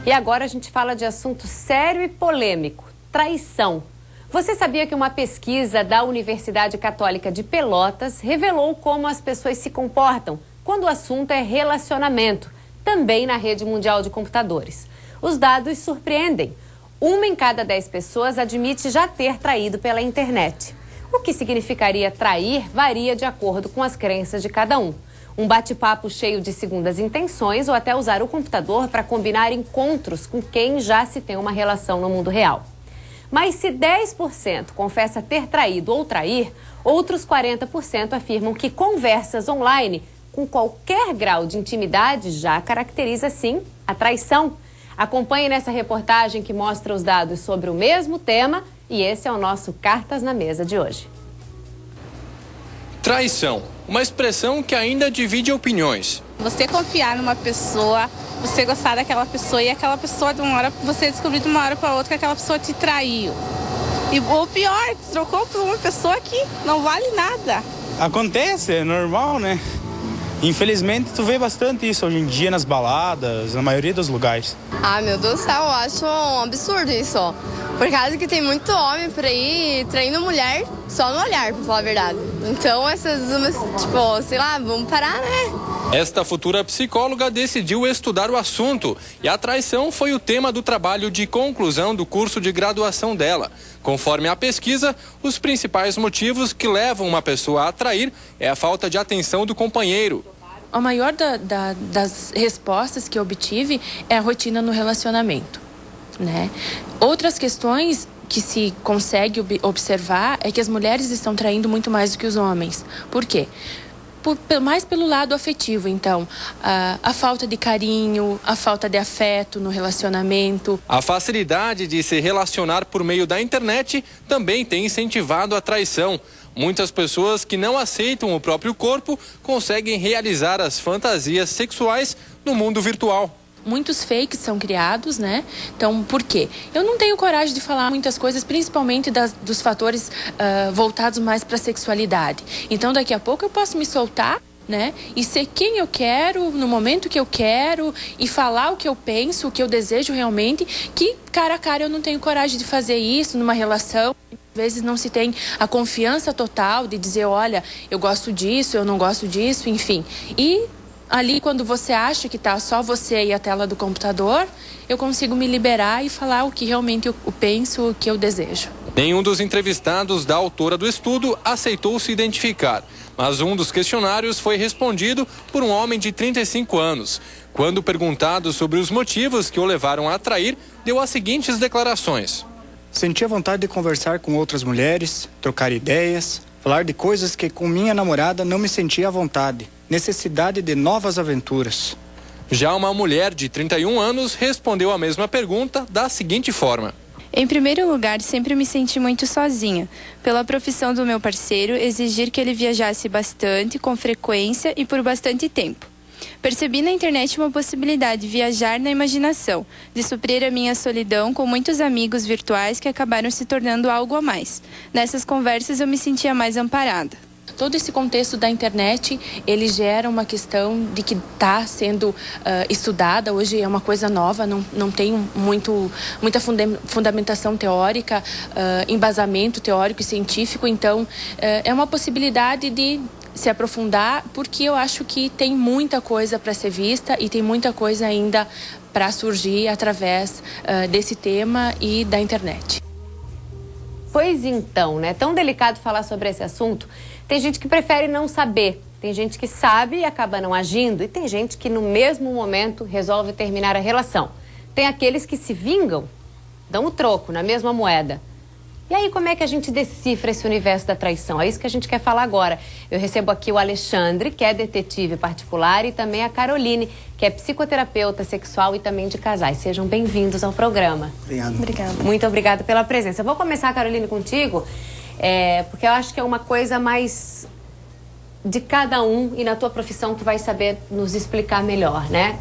E agora a gente fala de assunto sério e polêmico: traição. Você sabia que uma pesquisa da Universidade Católica de Pelotas revelou como as pessoas se comportam quando o assunto é relacionamento, também na rede mundial de computadores? Os dados surpreendem. 1 em cada 10 pessoas admite já ter traído pela internet. O que significaria trair varia de acordo com as crenças de cada um. Um bate-papo cheio de segundas intenções ou até usar o computador para combinar encontros com quem já se tem uma relação no mundo real. Mas se 10% confessa ter traído ou trair, outros 40% afirmam que conversas online com qualquer grau de intimidade já caracteriza, sim, a traição. Acompanhe nessa reportagem que mostra os dados sobre o mesmo tema e esse é o nosso Cartas na Mesa de hoje. Traição, uma expressão que ainda divide opiniões. Você confiar numa pessoa, você gostar daquela pessoa e aquela pessoa você descobrir de uma hora para outra que aquela pessoa te traiu. E o pior, trocou por uma pessoa que não vale nada. Acontece, é normal, né? Infelizmente, tu vê bastante isso hoje em dia nas baladas, na maioria dos lugares. Ah, meu Deus do céu, eu acho um absurdo isso, ó. Por causa que tem muito homem por aí traindo mulher só no olhar, pra falar a verdade. Então, tipo, sei lá, vamos parar, né? Esta futura psicóloga decidiu estudar o assunto e a traição foi o tema do trabalho de conclusão do curso de graduação dela. Conforme a pesquisa, os principais motivos que levam uma pessoa a trair é a falta de atenção do companheiro. A maior das respostas que eu obtive é a rotina no relacionamento, né? Outras questões que se consegue observar é que as mulheres estão traindo muito mais do que os homens. Por quê? Mais pelo lado afetivo, então, a falta de carinho, a falta de afeto no relacionamento. A facilidade de se relacionar por meio da internet também tem incentivado a traição. Muitas pessoas que não aceitam o próprio corpo conseguem realizar as fantasias sexuais no mundo virtual. Muitos fakes são criados, né? Então, por quê? Eu não tenho coragem de falar muitas coisas, principalmente dos fatores voltados mais para a sexualidade. Então, daqui a pouco eu posso me soltar, né? E ser quem eu quero, no momento que eu quero, e falar o que eu penso, o que eu desejo realmente, que cara a cara eu não tenho coragem de fazer isso numa relação. Às vezes não se tem a confiança total de dizer, olha, eu gosto disso, eu não gosto disso, enfim. E ali, quando você acha que está só você e a tela do computador, eu consigo me liberar e falar o que realmente eu penso, o que eu desejo. Nenhum dos entrevistados da autora do estudo aceitou se identificar, mas um dos questionários foi respondido por um homem de 35 anos. Quando perguntado sobre os motivos que o levaram a trair, deu as seguintes declarações. Sentia vontade de conversar com outras mulheres, trocar ideias, falar de coisas que com minha namorada não me sentia à vontade. Necessidade de novas aventuras. Já uma mulher de 31 anos respondeu a mesma pergunta da seguinte forma. Em primeiro lugar, sempre me senti muito sozinha. Pela profissão do meu parceiro, exigir que ele viajasse bastante, com frequência e por bastante tempo. Percebi na internet uma possibilidade de viajar na imaginação, de suprir a minha solidão com muitos amigos virtuais que acabaram se tornando algo a mais. Nessas conversas eu me sentia mais amparada. Todo esse contexto da internet, ele gera uma questão de que está sendo estudada, hoje é uma coisa nova, não tem muita fundamentação teórica, embasamento teórico e científico, então é uma possibilidade de se aprofundar, porque eu acho que tem muita coisa para ser vista e tem muita coisa ainda para surgir através desse tema e da internet. Pois então, né? Tão delicado falar sobre esse assunto. Tem gente que prefere não saber, tem gente que sabe e acaba não agindo, e tem gente que no mesmo momento resolve terminar a relação. Tem aqueles que se vingam, dão o troco na mesma moeda. E aí, como é que a gente decifra esse universo da traição? É isso que a gente quer falar agora. Eu recebo aqui o Alexandre, que é detetive particular, e também a Caroline, que é psicoterapeuta sexual e também de casais. Sejam bem-vindos ao programa. Obrigada. Muito obrigada pela presença. Eu vou começar, Caroline, contigo, porque eu acho que é uma coisa mais de cada um, e na tua profissão tu vai saber nos explicar melhor, né?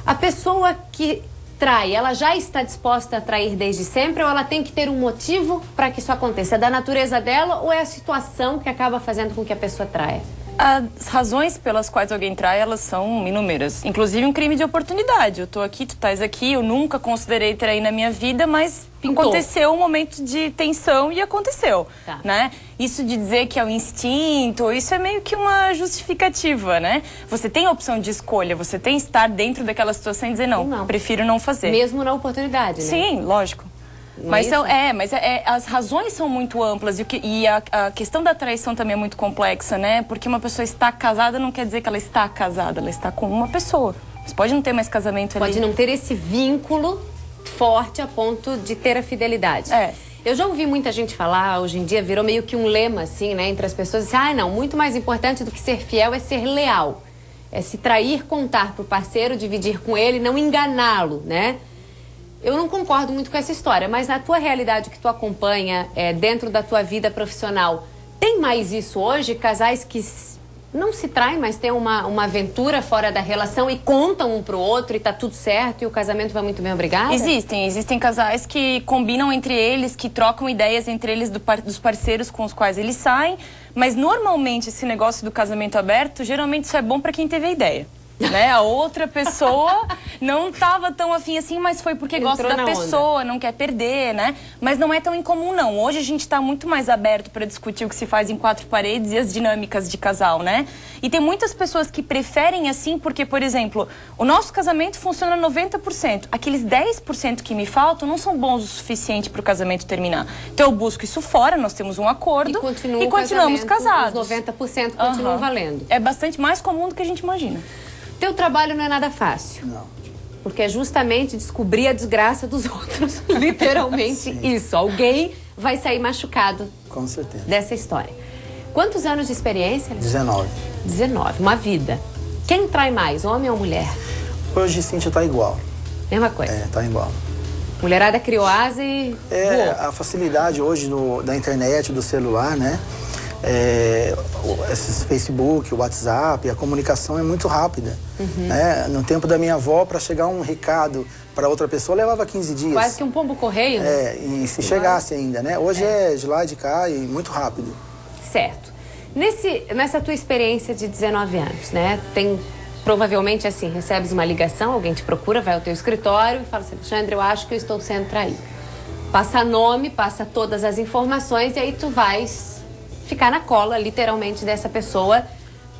A pessoa que trai, ela já está disposta a trair desde sempre ou ela tem que ter um motivo para que isso aconteça? É da natureza dela ou é a situação que acaba fazendo com que a pessoa traia? As razões pelas quais alguém trai, elas são inúmeras. Inclusive um crime de oportunidade. Eu tô aqui, tu estás aqui, eu nunca considerei trair na minha vida, mas aconteceu um momento de tensão e aconteceu, né? Isso de dizer que é o instinto, isso é meio que uma justificativa, né? Você tem a opção de escolha, você tem que estar dentro daquela situação e dizer não, prefiro não fazer. Mesmo na oportunidade, né? Sim, lógico. Mas as razões são muito amplas e a questão da traição também é muito complexa, né? Porque uma pessoa está casada não quer dizer que ela está casada, ela está com uma pessoa. Você pode não ter mais casamento ali. Pode não ter esse vínculo forte a ponto de ter a fidelidade. Eu já ouvi muita gente falar, hoje em dia virou meio que um lema, assim, né? Entre as pessoas, assim, não, muito mais importante do que ser fiel é ser leal. É se trair, contar pro parceiro, dividir com ele, não enganá-lo, né? Eu não concordo muito com essa história, mas na tua realidade que tu acompanha, dentro da tua vida profissional, tem mais isso hoje? Casais que não se traem, mas têm uma aventura fora da relação e contam um pro outro e tá tudo certo e o casamento vai muito bem, obrigada? Existem casais que combinam entre eles, que trocam ideias entre eles dos parceiros com os quais eles saem, mas normalmente esse negócio do casamento aberto, geralmente isso é bom para quem teve a ideia. Né? A outra pessoa não estava tão afim assim, mas foi porque gosta da pessoa, não quer perder, né? Mas não é tão incomum, não. Hoje a gente está muito mais aberto para discutir o que se faz em quatro paredes e as dinâmicas de casal, né? E tem muitas pessoas que preferem assim porque, por exemplo, o nosso casamento funciona 90%. Aqueles 10% que me faltam não são bons o suficiente para o casamento terminar. Então eu busco isso fora, nós temos um acordo e continuamos casados. Os 90% continuam valendo. É bastante mais comum do que a gente imagina. Teu trabalho não é nada fácil. Não. Porque é justamente descobrir a desgraça dos outros. Literalmente isso. Alguém vai sair machucado. Com certeza. Dessa história. Quantos anos de experiência? 19. 19. Uma vida. Quem trai mais, homem ou mulher? Hoje, Cíntia, tá igual. Mesma coisa. Tá igual. Mulherada criou asa e voou. A facilidade hoje da internet, do celular, né? Esses Facebook, WhatsApp, a comunicação é muito rápida. Né? No tempo da minha avó, para chegar um recado para outra pessoa, levava 15 dias. Quase que um pombo correio, né? E se chegasse ainda, né? Hoje é de lá e de cá e muito rápido. Certo. Nessa tua experiência de 19 anos, né? Tem provavelmente assim, recebes uma ligação, alguém te procura, vai ao teu escritório e fala assim, Alexandre, eu acho que eu estou sendo traído. Passa nome, passa todas as informações e aí tu vais ficar na cola, literalmente, dessa pessoa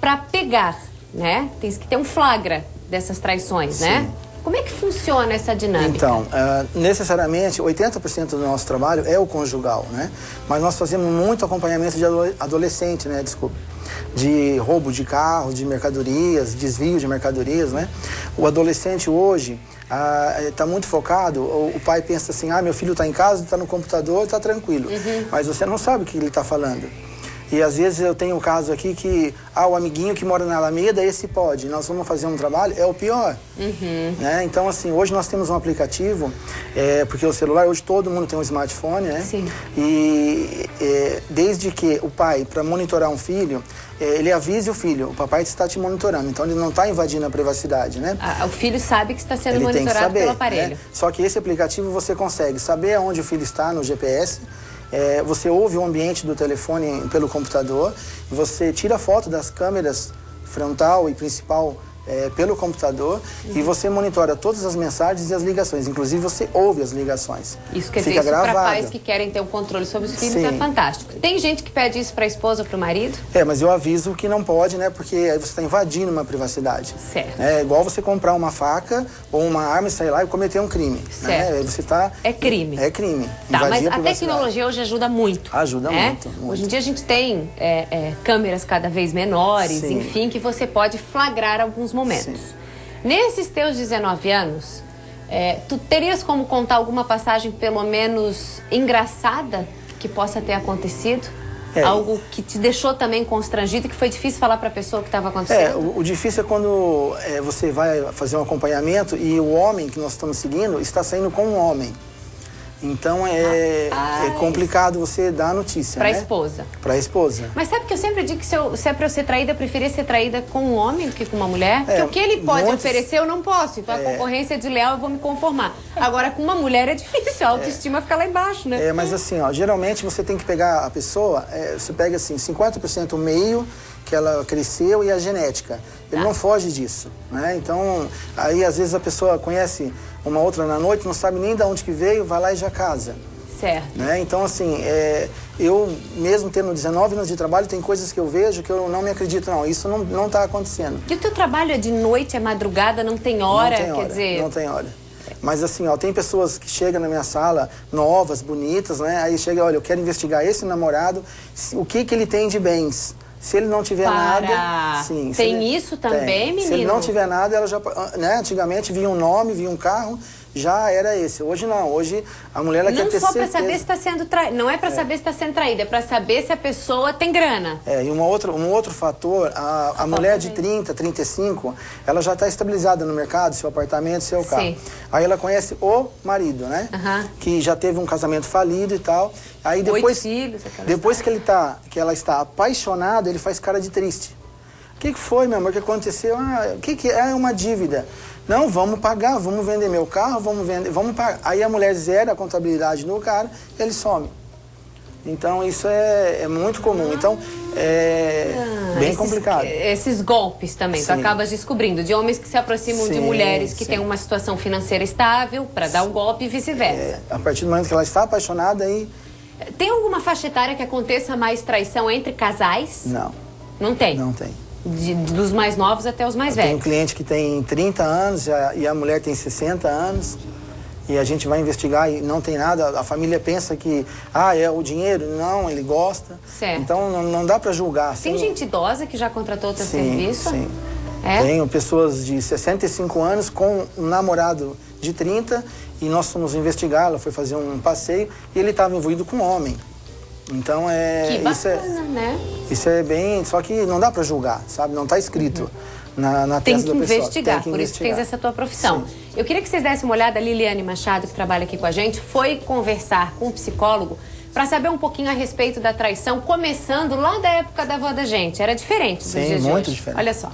para pegar, né? Tens que ter um flagra dessas traições, né? Como é que funciona essa dinâmica? Então, necessariamente, 80% do nosso trabalho é o conjugal, né? Mas nós fazemos muito acompanhamento de adolescente, né? Desculpa. De roubo de carro, de mercadorias, desvio de mercadorias, né? O adolescente hoje está muito focado, o pai pensa assim, meu filho está em casa, está no computador, está tranquilo. Mas você não sabe o que ele está falando. E às vezes eu tenho um caso aqui que, o amiguinho que mora na Alameda, esse pode. Nós vamos fazer um trabalho, é o pior. Né? Então, assim, hoje nós temos um aplicativo, porque o celular, hoje todo mundo tem um smartphone, né? Sim. E desde que o pai, para monitorar um filho, ele avise o filho, o papai está te monitorando, então ele não está invadindo a privacidade, né? O filho sabe que está sendo ele monitorado tem que saber, pelo aparelho. Né? Só que esse aplicativo você consegue saber aonde o filho está no GPS, você ouve o ambiente do telefone pelo computador, você tira foto das câmeras frontal e principal pelo computador e você monitora todas as mensagens e as ligações, inclusive você ouve as ligações. Isso quer dizer, isso para pais que querem ter o controle sobre os filhos é fantástico. Tem gente que pede isso para a esposa ou para o marido? Mas eu aviso que não pode, né? Porque aí você está invadindo uma privacidade. Certo. É igual você comprar uma faca ou uma arma e sair lá e cometer um crime. Certo. Né? Você tá... É crime. É crime. Tá, mas a tecnologia hoje ajuda muito. Ajuda muito. Hoje em dia a gente tem câmeras cada vez menores, enfim, que você pode flagrar alguns momentos. Nesses teus 19 anos, tu terias como contar alguma passagem pelo menos engraçada que possa ter acontecido? Algo que te deixou também constrangido e que foi difícil falar para a pessoa o que estava acontecendo? O difícil é quando você vai fazer um acompanhamento e o homem que nós estamos seguindo está saindo com um homem. Então é complicado você dar a notícia, Para a né? esposa. Para a esposa. Mas sabe que eu sempre digo que se é para eu ser traída, eu preferia ser traída com um homem do que com uma mulher? Porque o que ele pode oferecer eu não posso. Então a concorrência é desleal, eu vou me conformar. Agora com uma mulher é difícil, a autoestima fica lá embaixo, né? Mas assim, geralmente você tem que pegar a pessoa, você pega assim, 50% o meio, que ela cresceu e a genética. Ele não foge disso, né? Então, aí às vezes a pessoa conhece uma outra na noite, não sabe nem de onde que veio, vai lá e já casa. Certo. Né? Então, assim, eu mesmo tendo 19 anos de trabalho, tem coisas que eu vejo que eu não me acredito, não. Isso não está acontecendo. E o teu trabalho é de noite, é madrugada, não tem hora? Não tem hora, quer dizer... não tem hora. Mas assim, ó, tem pessoas que chegam na minha sala, novas, bonitas, né? Aí chega, olha, eu quero investigar esse namorado, o que ele tem de bens. Se ele não tiver nada... Sim, tem isso também, menino? Se ele não tiver nada, ela já... Né? Antigamente via um nome, via um carro, já era esse. Hoje não, hoje a mulher ela quer ter certeza. Não só para saber se está sendo traída, não é para saber se está sendo traída, é para saber se a pessoa tem grana. E um outro fator, a mulher de 30, 35, ela já está estabilizada no mercado, seu apartamento, seu carro. Sim. Aí ela conhece o marido, né? Que já teve um casamento falido e tal. Aí depois, 8 filhos, depois que ela está apaixonada, ele faz cara de triste. O que foi, meu amor? O que aconteceu? O que é uma dívida? Não, vamos pagar, vamos vender meu carro, vamos pagar. Aí a mulher zera a contabilidade no cara e ele some. Então isso é muito comum. Então bem complicado. Esses golpes também, tu acabas descobrindo, de homens que se aproximam de mulheres que têm uma situação financeira estável para dar um golpe e vice-versa. A partir do momento que ela está apaixonada, aí... Tem alguma faixa etária que aconteça mais traição entre casais? Não. Não tem? Não tem. Dos mais novos até os mais velhos. Tem um cliente que tem 30 anos e a mulher tem 60 anos e a gente vai investigar e não tem nada. A família pensa que, é o dinheiro. Não, ele gosta. Certo. Então não dá para julgar. Tem gente idosa que já contratou o teu serviço? Sim. Tenho pessoas de 65 anos com um namorado de 30 e nós fomos investigar, ela foi fazer um passeio e ele estava envolvido com um homem. Então que bacana, né? Isso é bem... Só que não dá para julgar, sabe? Não está escrito na testa da pessoa. Tem que investigar, por isso que tens essa tua profissão. Sim. Eu queria que vocês dessem uma olhada, a Liliane Machado, que trabalha aqui com a gente, foi conversar com um psicólogo para saber um pouquinho a respeito da traição, começando lá da época da avó da gente. Era diferente dos dias de hoje. Sim, muito diferente. Olha só.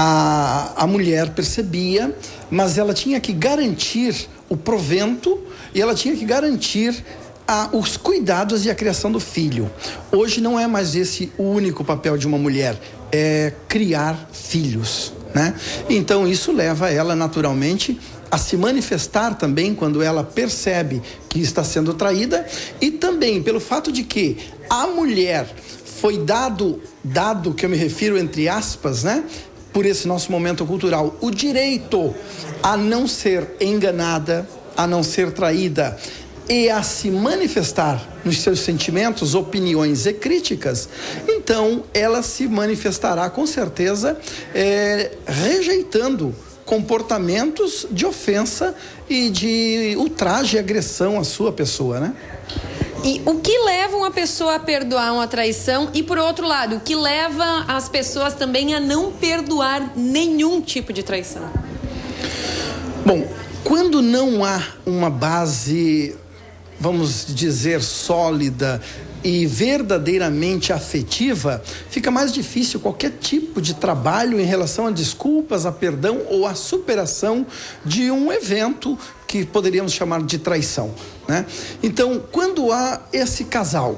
A mulher percebia, mas ela tinha que garantir o provento e ela tinha que garantir os cuidados e a criação do filho. Hoje não é mais esse o único papel de uma mulher, é criar filhos, né? Então isso leva ela naturalmente a se manifestar também quando ela percebe que está sendo traída e também pelo fato de que a mulher foi dado que eu me refiro entre aspas, né? Por esse nosso momento cultural, o direito a não ser enganada, a não ser traída e a se manifestar nos seus sentimentos, opiniões e críticas, então ela se manifestará com certeza rejeitando comportamentos de ofensa e de ultraje e agressão à sua pessoa, né? E o que leva uma pessoa a perdoar uma traição e, por outro lado, o que leva as pessoas também a não perdoar nenhum tipo de traição? Bom, quando não há uma base, vamos dizer, sólida e verdadeiramente afetiva, fica mais difícil qualquer tipo de trabalho em relação a desculpas, a perdão ou a superação de um evento que poderíamos chamar de traição, né? Então, quando há esse casal,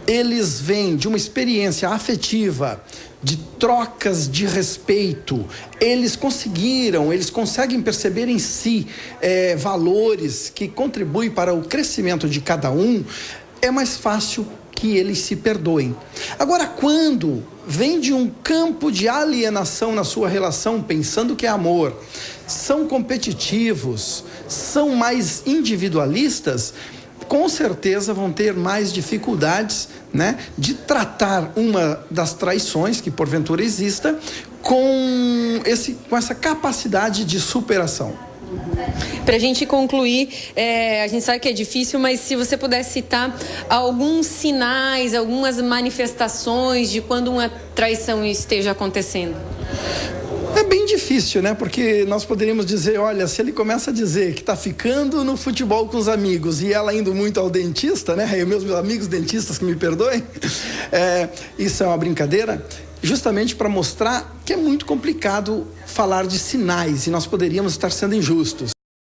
eles vêm de uma experiência afetiva, de trocas de respeito, eles conseguem perceber em si valores que contribuem para o crescimento de cada um, é mais fácil que eles se perdoem. Agora, quando vem de um campo de alienação na sua relação, pensando que é amor, são competitivos, são mais individualistas, com certeza vão ter mais dificuldades, de tratar uma das traições que porventura exista com essa capacidade de superação. Para a gente concluir, a gente sabe que é difícil, mas se você pudesse citar alguns sinais, algumas manifestações de quando uma traição esteja acontecendo. É bem difícil, né? Porque nós poderíamos dizer, olha, se ele começa a dizer que está ficando no futebol com os amigos e ela indo muito ao dentista, né? E meus amigos dentistas que me perdoem, isso é uma brincadeira, justamente para mostrar que é muito complicado falar de sinais e nós poderíamos estar sendo injustos.